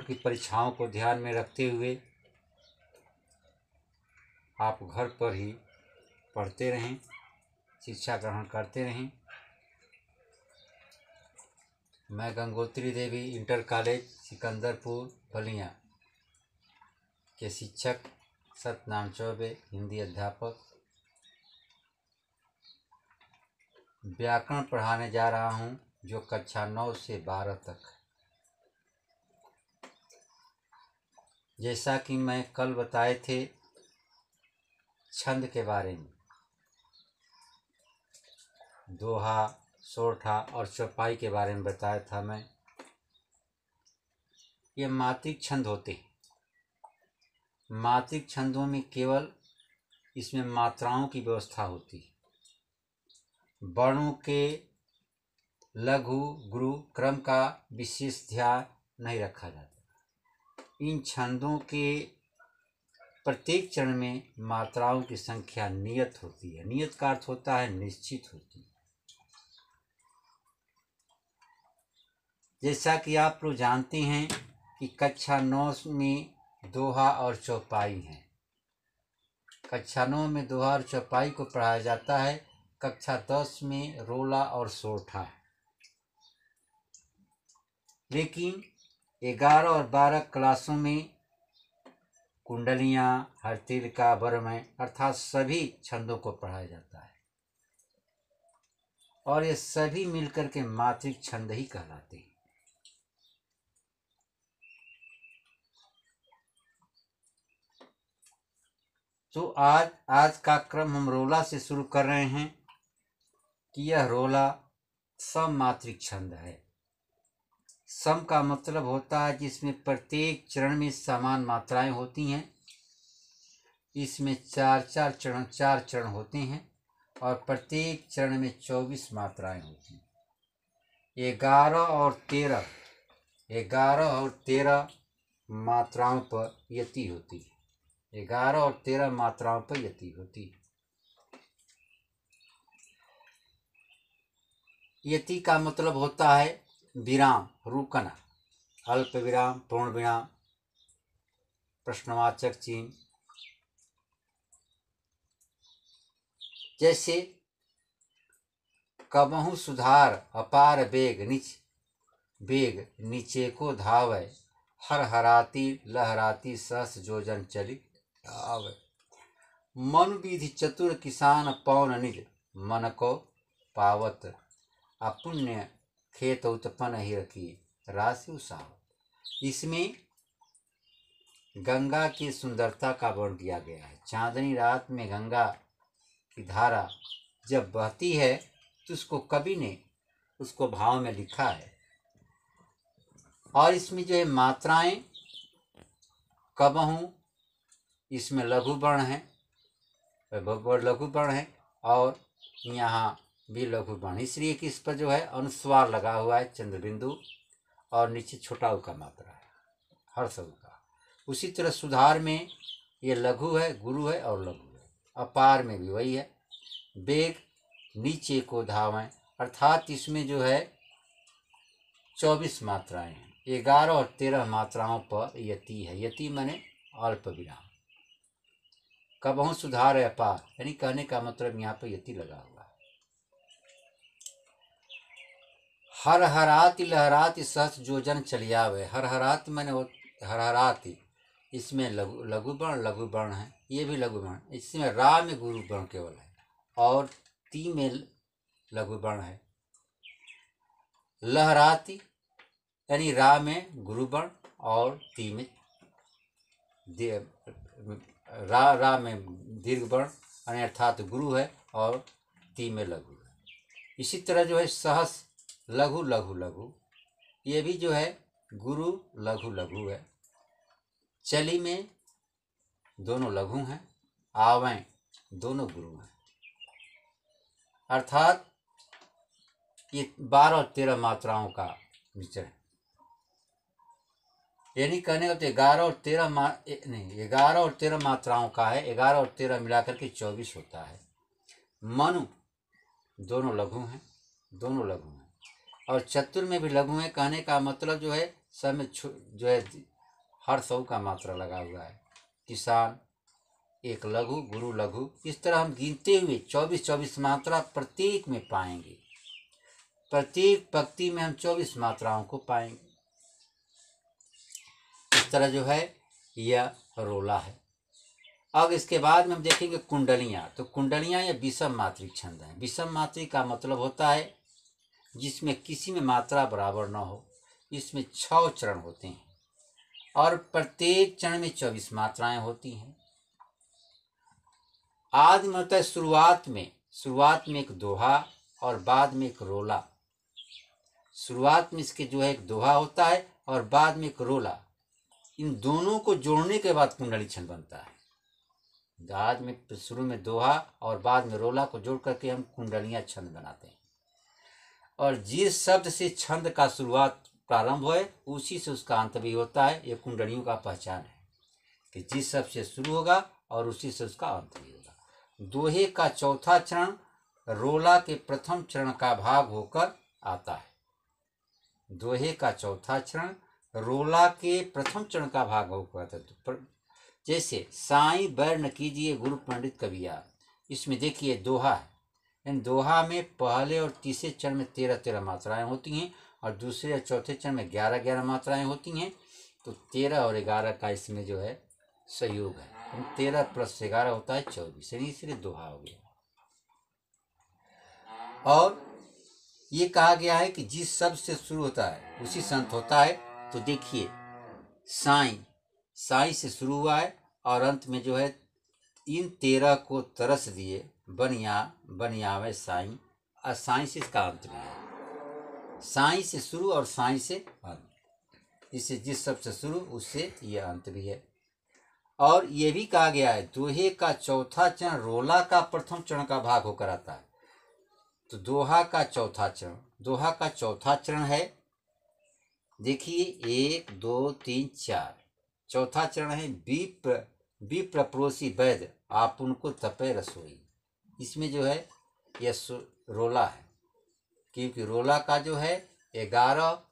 की परीक्षाओं को ध्यान में रखते हुए आप घर पर ही पढ़ते रहें, शिक्षा ग्रहण करते रहें। मैं गंगोत्री देवी इंटर कॉलेज सिकंदरपुर बलिया के शिक्षक सत्यनारायण चौबे, हिंदी अध्यापक, व्याकरण पढ़ाने जा रहा हूँ, जो कक्षा 9 से 12 तक है। जैसा कि मैं कल बताए थे छंद के बारे में, दोहा, सोरठा और चौपाई के बारे में बताया था मैं। ये मात्रिक छंद होते हैं। मात्रिक छंदों में केवल इसमें मात्राओं की व्यवस्था होती है। वर्णों के लघु गुरु क्रम का विशेष ध्यान नहीं रखा जाता। इन छंदों के प्रत्येक चरण में मात्राओं की संख्या नियत होती है। नियत का अर्थ होता है निश्चित होती है। जैसा कि आप लोग जानते हैं कि कक्षा 9 में दोहा और चौपाई है। कक्षा 9 में दोहा और चौपाई को पढ़ाया जाता है। कक्षा 10 में रोला और सोरठा है। लेकिन 11 और 12 क्लासों में कुंडलियाँ, हरतिलका, वर्मय अर्थात सभी छंदों को पढ़ाया जाता है और ये सभी मिलकर के मात्रिक छंद ही कहलाते हैं। तो आज का क्रम हम रोला से शुरू कर रहे हैं कि यह रोला सममात्रिक छंद है। सम का मतलब होता है जिसमें प्रत्येक चरण में समान मात्राएं होती हैं। इसमें चार चरण होते हैं और प्रत्येक चरण में 24 मात्राएं होती हैं। 11 और 13 मात्राओं पर यति होती है। 11 और 13 मात्राओं पर यति होती है। यति का मतलब होता है विराम, रुकना, अल्प विराम, पूर्ण विराम, प्रश्नवाचक चिन्ह। जैसे कबहु सुधार अपार बेग नीचे को धावै, हर हराती लहराती सहस जोजन चली आवे। मन विधि चतुर किसान पौन निज, मन को पावत अपुण्य खेत उत्पन्न ही रखी राशि उसावत। इसमें गंगा की सुंदरता का वर्णन किया गया है। चांदनी रात में गंगा की धारा जब बहती है तो उसको कवि ने उसको भाव में लिखा है। और इसमें जो है मात्राएं, कबहू इसमें लघु वर्ण है, लघु वर्ण है और यहाँ भी लघु वर्ण, इसलिए कि इस पर जो है अनुस्वार लगा हुआ है, चंद्र बिंदु, और नीचे छोटा उ का मात्रा है, हर्ष उ का। उसी तरह सुधार में ये लघु है, गुरु है और लघु है। अपार में भी वही है। बेग नीचे को धावें, अर्थात इसमें जो है 24 मात्राएं हैं। 11 और 13 मात्राओं पर यति है। यति माने अल्प विराम। कबहू सुधार है अपार, यानी कहने का मतलब यहाँ पर यति लगा हुआ है। हर हराती लहराती सहस जोजन चली आवे। हर हराती माने हर हराती, इसमें लघु वर्ण है, ये भी लघु वर्ण। इसमें रा में गुरु वर्ण केवल है और ती में लघु वर्ण है। लहराती यानी रा में गुरु वर्ण और ती में रा में दीर्घ वर्ण, यानी अर्थात गुरु है और ती में लघु है। इसी तरह जो है सहस लघु लघु लघु, ये भी जो है गुरु लघु लघु है। चली में दोनों लघु हैं, आवें दोनों गुरु हैं। अर्थात ये 12 और 13 मात्राओं का मिश्रण, यानी कहने का 11 और 13 मात्राओं का है। 11 और 13 मिलाकर के 24 होता है। मनु दोनों लघु हैं, दोनों लघु हैं। और चतुर में भी लघु है। कहने का मतलब जो है सब में जो है हर सौ का मात्रा लगा हुआ है। किसान, एक लघु, गुरु लघु, इस तरह हम गिनते हुए 24-24 मात्रा प्रत्येक में पाएंगे। प्रत्येक पंक्ति में हम 24 मात्राओं को पाएंगे। इस तरह जो है यह रोला है। अब इसके बाद में हम देखेंगे कुंडलियाँ। तो कुंडलियाँ या विषम मात्रिक छंद हैं। विषम मात्रिक का मतलब होता है जिसमें किसी में मात्रा बराबर न हो। इसमें 6 चरण होते हैं और प्रत्येक चरण में 24 मात्राएं होती हैं। आदि में होता है शुरुआत में एक दोहा और बाद में एक रोला। शुरुआत में इसके जो है एक दोहा होता है और बाद में एक रोला। इन दोनों को जोड़ने के बाद कुंडली छंद बनता है। आज में शुरू में दोहा और बाद में रोला को जोड़ करके हम कुंडलियां छंद बनाते हैं। और जिस शब्द से छंद का शुरुआत प्रारंभ हो उसी से उसका अंत भी होता है। ये कुंडलियों का पहचान है कि जिस शब्द से शुरू होगा और उसी से उसका अंत भी होगा। दोहे का चौथा चरण रोला के प्रथम चरण का भाग होकर आता है। दोहे का चौथा चरण रोला के प्रथम चरण का भाग होकर आता है। जैसे साईं बैर न कीजिए गुरु पंडित कबिया, इसमें देखिए दोहा है। इन दोहा में पहले और तीसरे चरण में 13-13 मात्राएं होती हैं और दूसरे और चौथे चरण में 11-11 मात्राएं होती हैं। तो 13 और 11 का इसमें जो है सहयोग है। 13 + 11 होता है 24, इसलिए दोहा हो गया। और ये कहा गया है कि जिस शब्द से शुरू होता है उसी से अंत होता है। तो देखिए साईं से शुरू हुआ है और अंत में जो है इन 13 को तरस दिए बनियावे साईं, और साईं से इसका अंत भी है। साईं से शुरू और साईं से अंत, इससे जिस शब्द से शुरू उससे यह अंत भी है। और ये भी कहा गया है दोहे का चौथा चरण रोला का प्रथम चरण का भाग होकर आता है। तो दोहा का चौथा चरण है। देखिए 1 2 3 4 चौथा चरण है विप्र पड़ोसी वैद्य आप उनको तपे रसोई। इसमें जो है यह रोला है, क्योंकि रोला का जो है 11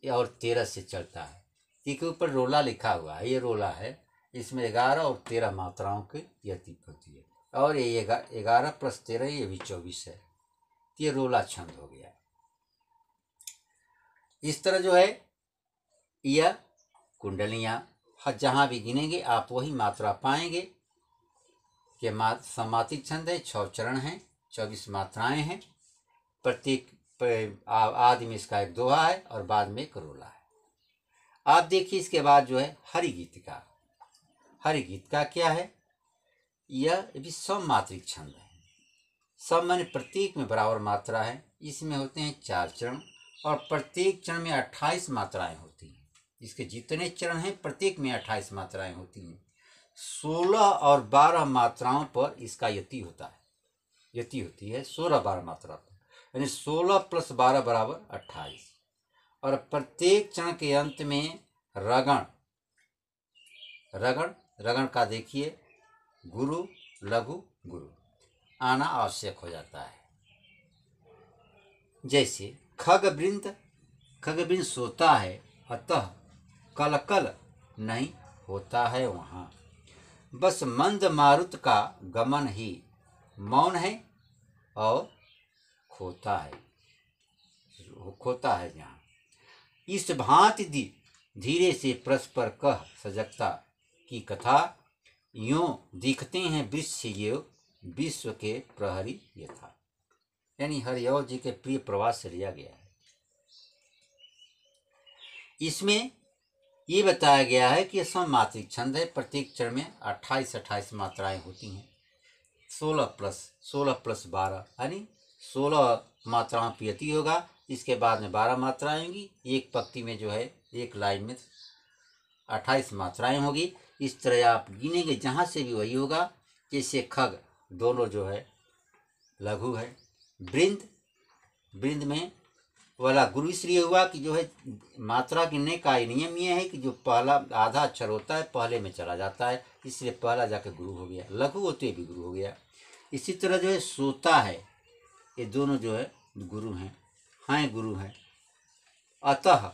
और 13 से चलता है। इसके ऊपर रोला लिखा हुआ है, ये रोला है। इसमें 11 और 13 मात्राओं की यतीत होती है और ये 11 + 13 ये भी 24 है। ये रोला छंद हो गया। इस तरह जो है यह कुंडलियां जहाँ भी गिनेंगे आप वही मात्रा पाएंगे कि समातिक छंद है। 6 चरण हैं, 24 मात्राएं हैं। प्रत्येक आदि में इसका एक दोहा है और बाद में एक रोला है। आप देखिए इसके बाद जो है हरिगीत का क्या है। यह भी सम मात्रिक छंद है। सम माने प्रत्येक में बराबर मात्रा है। इसमें होते हैं 4 चरण और प्रत्येक चरण में 28 मात्राएं होती हैं। इसके जितने चरण हैं प्रत्येक में 28 मात्राएं होती हैं। 16 और 12 मात्राओं पर इसका यति होती है 16-12 मात्रा पर, यानी 16 + 12 = 28। और प्रत्येक चरण के अंत में रगण का देखिए गुरु लघु गुरु आना आवश्यक हो जाता है। जैसे खगवृंद सोता है अतः कल नहीं होता है वहाँ। बस मंद मारुत का गमन ही मौन है और खोता है जहाँ। इस भांति धीरे से परस्पर कह सजगता की कथा, यूं दिखते हैं वृक्ष योग विश्व के प्रहरी यथा। यानी हरिऔध जी के प्रिय प्रवास से लिया गया है। इसमें ये बताया गया है कि सम मात्रिक छंद है। प्रत्येक चरण में 28 मात्राएं होती हैं। 16 + 12 यानी 16 मात्राओं की यति होगा। इसके बाद में 12 मात्राएं होंगी। एक पंक्ति में जो है एक लाइन में 28 मात्राएं होगी। इस तरह आप गिनेंगे जहाँ से भी वही होगा। जैसे खग दोनों जो है लघु है। वृंद में वाला गुरु इसलिए हुआ कि जो है मात्रा गिनने का नियम ये है कि जो पहला आधा अक्षर होता है पहले में चला जाता है, इसलिए पहला जाके गुरु हो गया। लघु होते भी गुरु हो गया। इसी तरह जो है सोता है, ये दोनों जो है गुरु हैं, गुरु हैं। अतः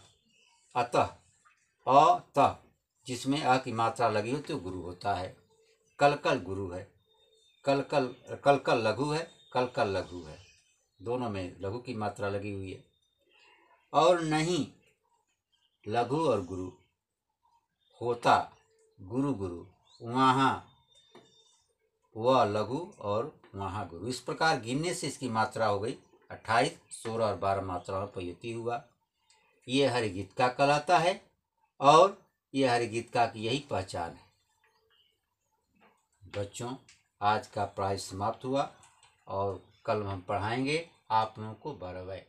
जिसमें अ की मात्रा लगी हो तो गुरु होता है। कल कल गुरु है, कल कल लघु है, कल लघु है, दोनों में लघु की मात्रा लगी हुई है। और नहीं लघु और गुरु होता गुरु गुरु, वहाँ वह लघु और वहाँ गुरु। इस प्रकार गिनने से इसकी मात्रा हो गई 28, 16 और 12 मात्राओं पर युति हुआ। ये हरिगीतिका कहलाता है और ये हरिगीतिका की यही पहचान है। बच्चों, आज का पढ़ाई समाप्त हुआ और कल हम पढ़ाएंगे आप लोगों को 12वां।